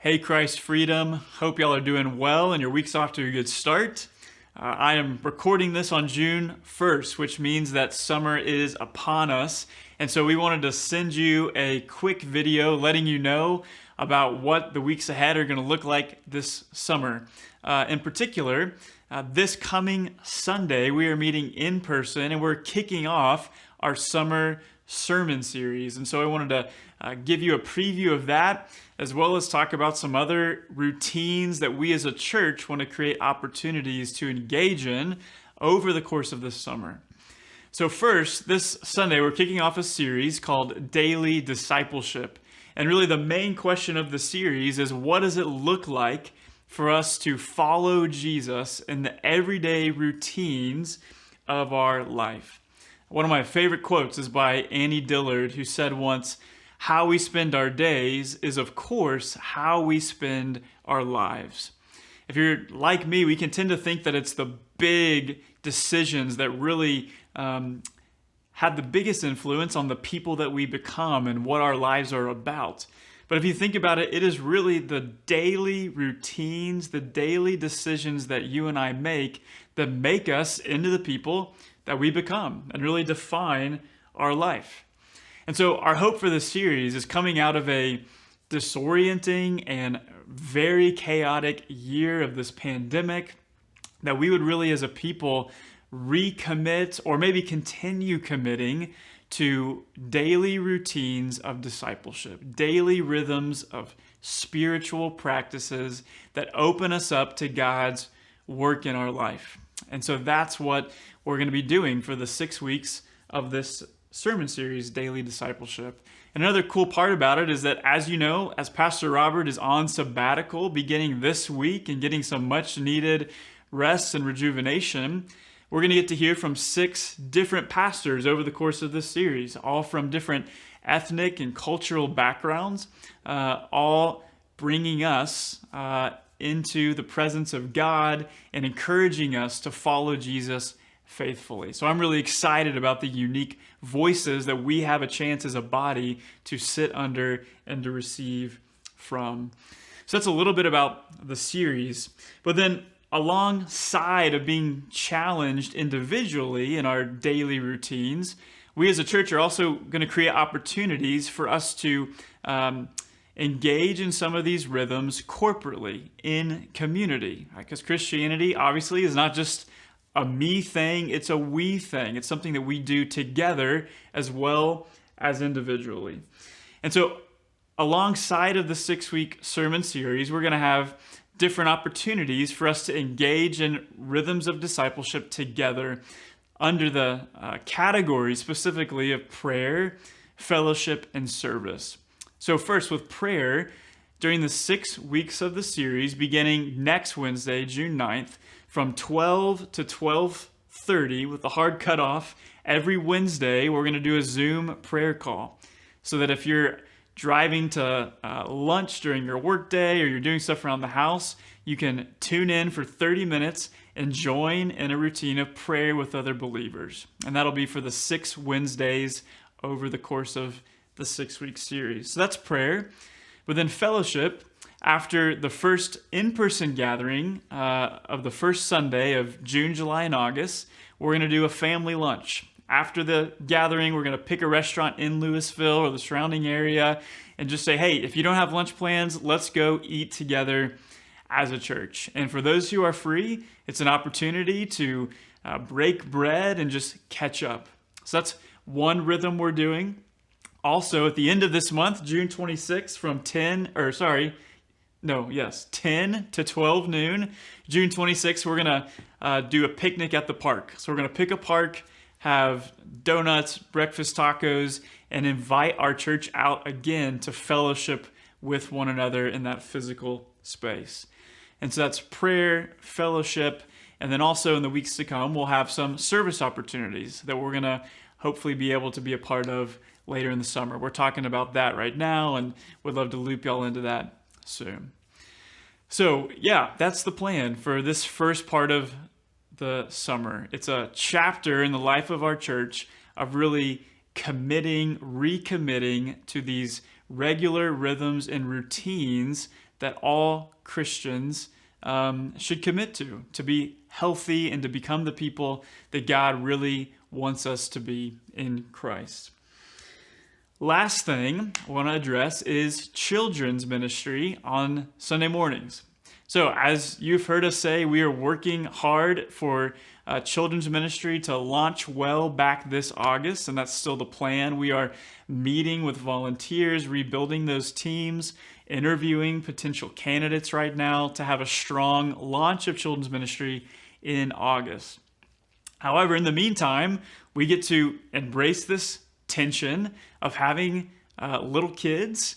Hey, Christ Freedom. Hope y'all are doing well and your week's off to a good start. I am recording this on June 1st, which means that summer is upon us. And so we wanted to send you a quick video letting you know about what the weeks ahead are going to look like this summer. In particular, this coming Sunday, we are meeting in person and we're kicking off our summer sermon series. And so I wanted to give you a preview of that, as well as talk about some other routines that we as a church want to create opportunities to engage in over the course of this summer. So first, this Sunday, we're kicking off a series called Daily Discipleship. And really the main question of the series is, what does it look like for us to follow Jesus in the everyday routines of our life? One of my favorite quotes is by Annie Dillard, who said once, "How we spend our days is, of course, how we spend our lives." If you're like me, we can tend to think that it's the big decisions that really have the biggest influence on the people that we become and what our lives are about. But if you think about it, it is really the daily routines, the daily decisions that you and I make that make us into the people that we become and really define our life. And so our hope for this series is coming out of a disorienting and very chaotic year of this pandemic, that we would really as a people recommit or maybe continue committing to daily routines of discipleship, daily rhythms of spiritual practices that open us up to God's work in our life. And so that's what we're going to be doing for the 6 weeks of this sermon series, Daily Discipleship. And another cool part about it is that, as you know, as Pastor Robert is on sabbatical beginning this week and getting some much needed rest and rejuvenation, we're going to get to hear from 6 different pastors over the course of this series, all from different ethnic and cultural backgrounds, all bringing us into the presence of God and encouraging us to follow Jesus faithfully. So I'm really excited about the unique voices that we have a chance as a body to sit under and to receive from. So that's a little bit about the series. But then alongside of being challenged individually in our daily routines, we as a church are also going to create opportunities for us to engage in some of these rhythms corporately in community. Because Christianity obviously is not just a me thing, it's a we thing. It's something that we do together as well as individually. And so alongside of the 6-week sermon series, we're going to have different opportunities for us to engage in rhythms of discipleship together under the categories specifically of prayer, fellowship, and service. So first, with prayer, during the 6 weeks of the series, beginning next Wednesday, June 9th, from 12 to 12:30 with the hard cutoff, every Wednesday we're going to do a Zoom prayer call. So that if you're driving to lunch during your workday or you're doing stuff around the house, you can tune in for 30 minutes and join in a routine of prayer with other believers. And that'll be for the 6 Wednesdays over the course of the 6-week series. So that's prayer. But then fellowship, after the first in-person gathering of the first Sunday of June, July, and August, we're going to do a family lunch. After the gathering, we're going to pick a restaurant in Lewisville or the surrounding area and just say, hey, if you don't have lunch plans, let's go eat together as a church. And for those who are free, it's an opportunity to break bread and just catch up. So that's one rhythm we're doing. Also, at the end of this month, June 26th, from 10 to 12 noon, June 26th, we're going to do a picnic at the park. So we're going to pick a park, have donuts, breakfast tacos, and invite our church out again to fellowship with one another in that physical space. And so that's prayer, fellowship, and then also in the weeks to come, we'll have some service opportunities that we're going to hopefully be able to be a part of later in the summer. We're talking about that right now and would love to loop y'all into that soon. So yeah, that's the plan for this first part of the summer. It's a chapter in the life of our church of really recommitting to these regular rhythms and routines that all Christians should commit to be healthy and to become the people that God really wants us to be in Christ. Last thing I want to address is children's ministry on Sunday mornings. So as you've heard us say, we are working hard for children's ministry to launch well back this August, and that's still the plan. We are meeting with volunteers, rebuilding those teams, interviewing potential candidates right now to have a strong launch of children's ministry in August. However, in the meantime, we get to embrace this tension of having little kids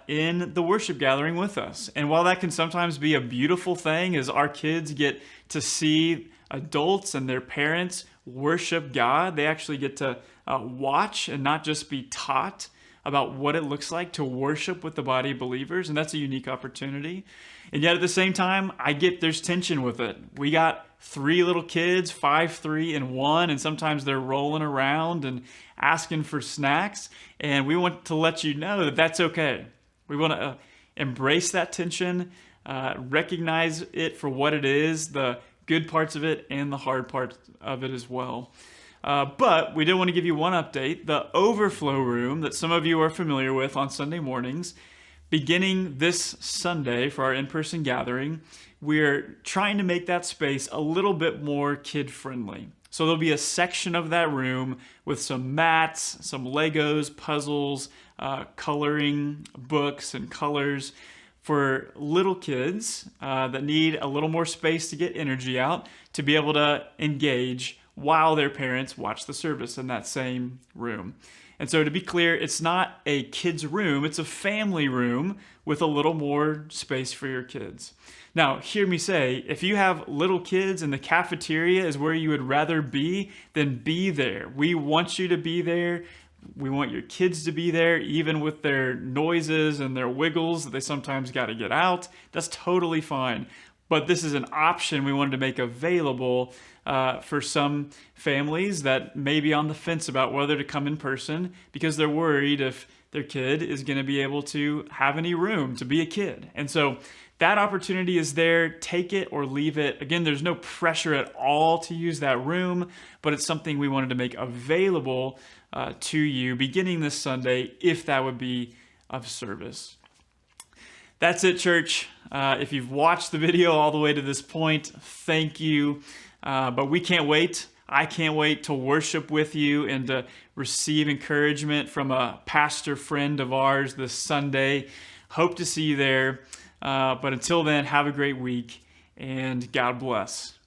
in the worship gathering with us. And while that can sometimes be a beautiful thing as our kids get to see adults and their parents worship God, they actually get to watch and not just be taught about what it looks like to worship with the body of believers, and that's a unique opportunity. And yet at the same time, there's tension with it. We got 3 little kids, 5, 3, and 1, and sometimes they're rolling around and asking for snacks, and we want to let you know that that's okay. We want to embrace that tension, recognize it for what it is, the good parts of it and the hard parts of it as well. But we did want to give you one update. The overflow room that some of you are familiar with on Sunday mornings, beginning this Sunday for our in-person gathering, we're trying to make that space a little bit more kid-friendly. So there'll be a section of that room with some mats, some Legos, puzzles, coloring books and colors for little kids that need a little more space to get energy out to be able to engage while their parents watch the service in that same room. And so to be clear, it's not a kid's room, it's a family room with a little more space for your kids. Now, hear me say, if you have little kids and the cafeteria is where you would rather be, then be there. We want you to be there. We want your kids to be there, even with their noises and their wiggles that they sometimes got to get out. That's totally fine. But this is an option we wanted to make available for some families that may be on the fence about whether to come in person because they're worried if their kid is going to be able to have any room to be a kid. And so that opportunity is there. Take it or leave it. Again, there's no pressure at all to use that room, but it's something we wanted to make available to you beginning this Sunday if that would be of service. That's it, church. If you've watched the video all the way to this point, thank you. But we can't wait. I can't wait to worship with you and to receive encouragement from a pastor friend of ours this Sunday. Hope to see you there. But until then, have a great week and God bless.